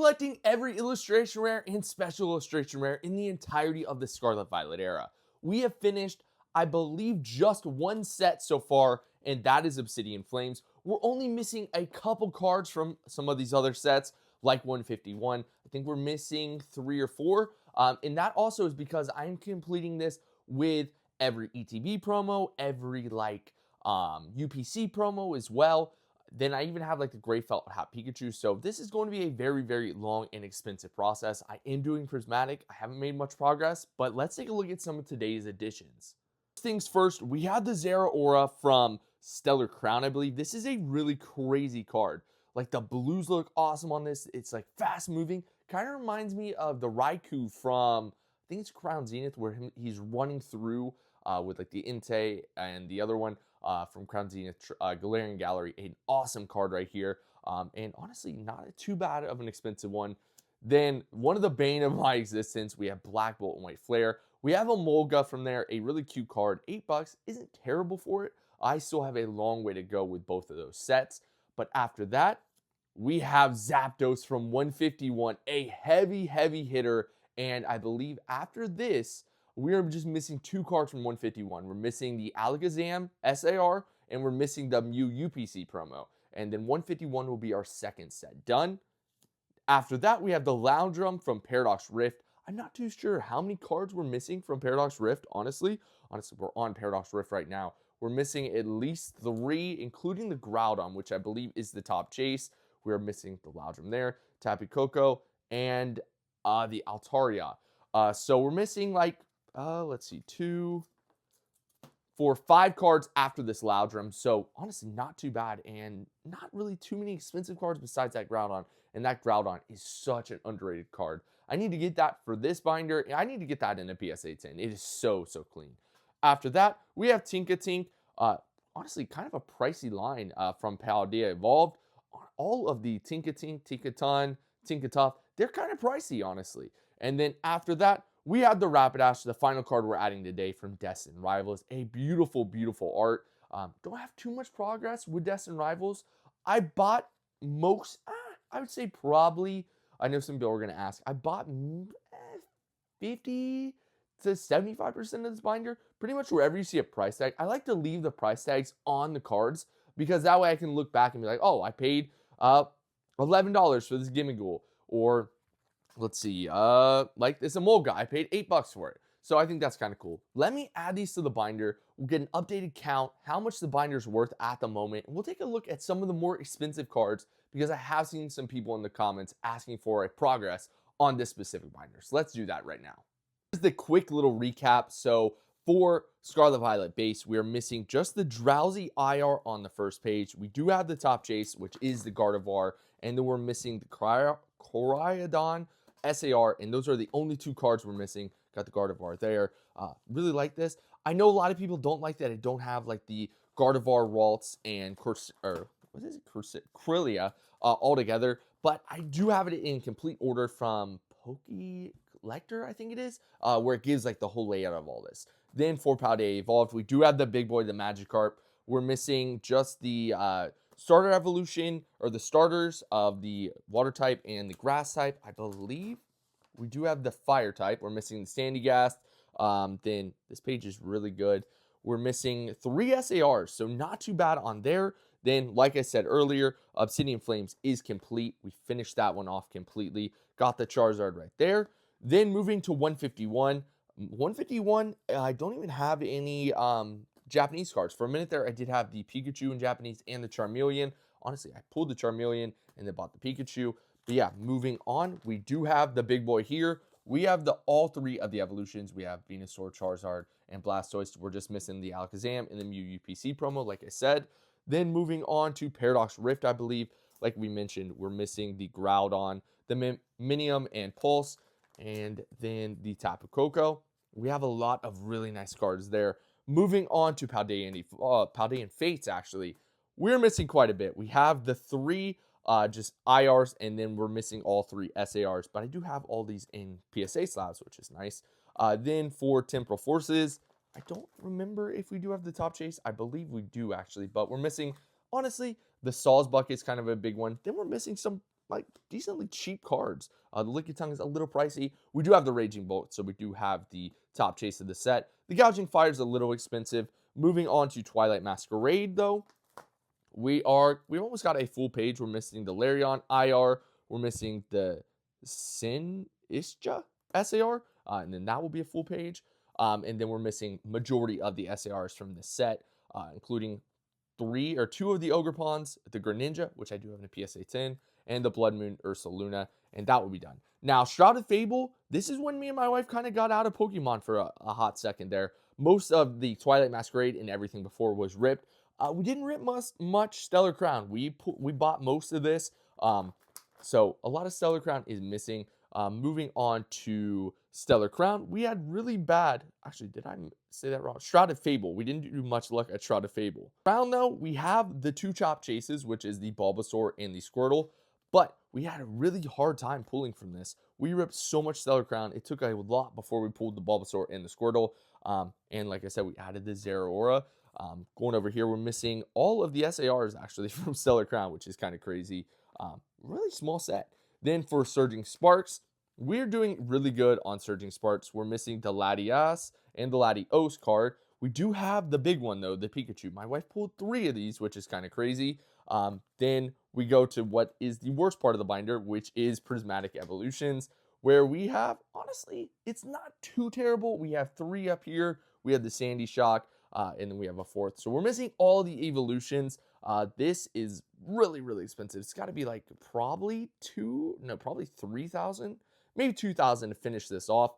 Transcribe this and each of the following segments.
Collecting every illustration rare and special illustration rare in the entirety of the Scarlet Violet era. We have finished, I believe, just one set so far, and that is Obsidian Flames. We're only missing a couple cards from some of these other sets, like 151. I think we're missing 3 or 4, and that also is because I'm completing this with every ETB promo, every UPC promo as well. Then I even have like the gray felt hat Pikachu. So this is going to be a very, very long and expensive process. I am doing prismatic. I haven't made much progress, but let's take a look at some of today's additions. First things first, we have the Zeraora from Stellar Crown, I believe. This is a really crazy card. Like the blues look awesome on this. It's like fast moving. Kind of reminds me of the Raikou from, I think it's Crown Zenith, where he's running through with like the Entei and the other one. From Crown Zenith, Galarian Gallery, an awesome card right here, and honestly not too bad of an expensive one. Then one of the bane of my existence, we have Black Bolt and White Flare. We have a Molga from there, a really cute card. $8 isn't terrible for it. I still have a long way to go with both of those sets, but after that, we have Zapdos from 151, a heavy hitter, and I believe after this, we are just missing 2 cards from 151. We're missing the Alakazam SAR, and we're missing the Mew UPC promo. And then 151 will be our second set done. After that, we have the Loudrum from Paradox Rift. I'm not too sure how many cards we're missing from Paradox Rift, honestly. Honestly, we're on Paradox Rift right now. We're missing at least 3, including the Groudon, which I believe is the top chase. We're missing the Loudrum there, Tapu Koko, and the Altaria. So we're missing like, let's see, 2, 4, 5 cards after this Loudrum. So honestly, not too bad, and not really too many expensive cards besides that Groudon. And that Groudon is such an underrated card. I need to get that for this binder. I need to get that in a PSA 10. It is so clean. After that, we have Tinkatink. Honestly, kind of a pricey line from Paldea Evolved. All of the Tinkatink, Tinkaton, Tinkatuff, they're kind of pricey, honestly. And then after that, we have the Rapidash, the final card we're adding today from Destin Rivals. A beautiful art. Don't have too much progress with Destin Rivals. I bought most, I would say probably, I know some people are going to ask, I bought 50 to 75% of this binder. Pretty much wherever you see a price tag. I like to leave the price tags on the cards because that way I can look back and be like, oh, I paid $11 for this Gimmighoul. Or let's see, like this Emolga, I paid $8 for it. So I think that's kind of cool. Let me add these to the binder. We'll get an updated count, how much the binder's worth at the moment. And we'll take a look at some of the more expensive cards because I have seen some people in the comments asking for a progress on this specific binder. So let's do that right now. Here's the quick little recap. So for Scarlet Violet base, we are missing just the Drowsy IR on the first page. We do have the top chase, which is the Gardevoir, and then we're missing the Koraidon SAR, and those are the only 2 cards we're missing. Got the Gardevoir there. Really like this. I know a lot of people don't like that I don't have like the Gardevoir, Ralts, and Corellia all together, but I do have it in complete order from Pokelector, I think it is, where it gives like the whole layout of all this. Then for Paldea Evolved, we do have the big boy, the Magikarp. We're missing just the starter evolution, or the starters of the water type and the grass type. I believe we do have the fire type. We're missing the Sandygast. Then this page is really good. We're missing 3 SARs, so not too bad on there. Then, like I said earlier, Obsidian Flames is complete. We finished that one off completely. Got the Charizard right there. Then moving to 151. 151, I don't even have any Japanese cards. For a minute there, I did have the Pikachu in Japanese and the Charmeleon. Honestly, I pulled the Charmeleon and then bought the Pikachu. But yeah, moving on, we do have the big boy here. We have all 3 of the evolutions. We have Venusaur, Charizard, and Blastoise. We're just missing the Alakazam and the Mew UPC promo, like I said. Then moving on to Paradox Rift, I believe. Like we mentioned, we're missing the Groudon, the Minium, and Pulse, and then the Tapu Koko. We have a lot of really nice cards there. Moving on to Paldean Fates, actually, we're missing quite a bit. We have the 3 just IRs, and then we're missing all 3 SARs, but I do have all these in PSA slabs, which is nice. Then for Temporal Forces, I don't remember if we do have the top chase. I believe we do, actually, but we're missing, honestly, the Saws bucket is kind of a big one. Then we're missing some like decently cheap cards. The Lickitung is a little pricey. We do have the Raging Bolt, so we do have the top chase of the set. The Gouging Fire is a little expensive. Moving on to Twilight Masquerade, though, we've almost got a full page. We're missing the Larion IR. We're missing the Sin Ischa SAR, and then that will be a full page. And then we're missing majority of the SARs from the set, including two of the Ogre Pawns, the Greninja, which I do have in a PSA 10, and the Blood Moon Ursaluna, and that will be done. Now, Shrouded Fable, this is when me and my wife kind of got out of Pokemon for a hot second there. Most of the Twilight Masquerade and everything before was ripped. We didn't rip much Stellar Crown. We bought most of this, so a lot of Stellar Crown is missing. Moving on to Stellar Crown, we had really bad. Actually, did I say that wrong? Shrouded Fable. We didn't do much luck at Shrouded Fable. Crown, though, we have the two chop chases, which is the Bulbasaur and the Squirtle, but we had a really hard time pulling from this. We ripped so much Stellar Crown. It took a lot before we pulled the Bulbasaur and the Squirtle. And like I said, we added the Zeraora. Going over here, we're missing all of the SARs actually from Stellar Crown, which is kind of crazy. Really small set. Then for Surging Sparks, we're doing really good on Surging Sparks. We're missing the Latias and the Latios card. We do have the big one, though, the Pikachu. My wife pulled 3 of these, which is kind of crazy. Then we go to what is the worst part of the binder, which is Prismatic Evolutions, where we have, honestly, it's not too terrible. We have 3 up here. We have the Sandy Shock, and then we have a 4th. So we're missing all the evolutions. This is really, really expensive. It's got to be like probably 3,000, maybe 2,000 to finish this off.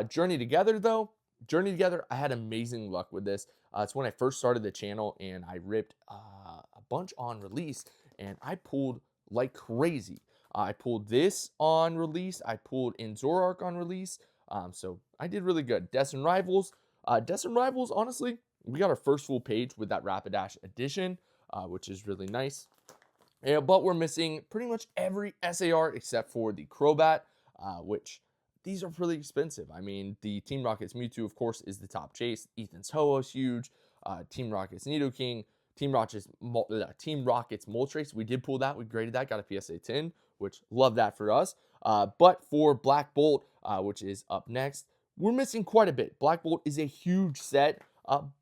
Journey Together, though. Journey Together, I had amazing luck with this. It's when I first started the channel, and I ripped a bunch on release, and I pulled like crazy. I pulled this on release. I pulled in Zoroark on release. So I did really good. Destin Rivals, honestly, we got our first full page with that Rapidash edition, which is really nice. Yeah, but we're missing pretty much every SAR except for the Crobat, which these are really expensive. I mean, the Team Rocket's Mewtwo, of course, is the top chase. Ethan's Ho is huge. Team Rocket's Nidoking. Team Rocket's Moltres, we did pull that. We graded that, got a PSA 10, which love that for us. But for Black Bolt, which is up next, we're missing quite a bit. Black Bolt is a huge set,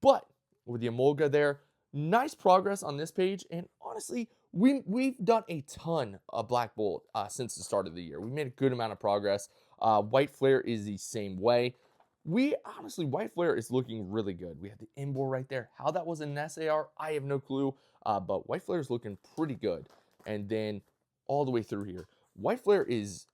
but with the Emolga there, nice progress on this page. And honestly, we've done a ton of Black Bolt since the start of the year. We made a good amount of progress. White Flare is the same way. White Flare is looking really good. We have the Embor right there. How that was an SAR, I have no clue. But White Flare is looking pretty good. And then all the way through here, White Flare is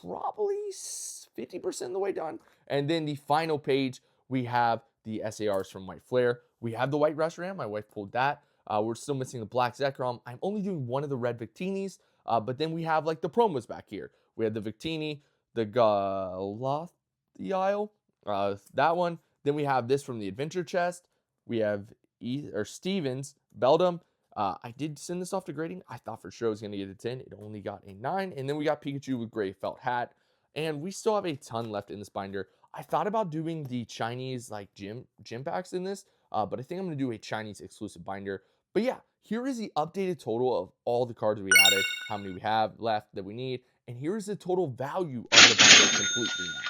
probably 50% of the way done. And then the final page, we have the SARs from White Flare. We have the White Reshiram. My wife pulled that. We're still missing the Black Zekrom. I'm only doing one of the red Victinis. But then we have like the promos back here. We have the Victini, the Galothiel, that one. Then we have this from the Adventure Chest. We have Stevens, Beldum. I did send this off to grading. I thought for sure I was going to get a 10. It only got a 9. And then we got Pikachu with gray felt hat. And we still have a ton left in this binder. I thought about doing the Chinese like gym packs in this, but I think I'm going to do a Chinese exclusive binder. But yeah, here is the updated total of all the cards we added, how many we have left that we need, and here is the total value of the binder completely now.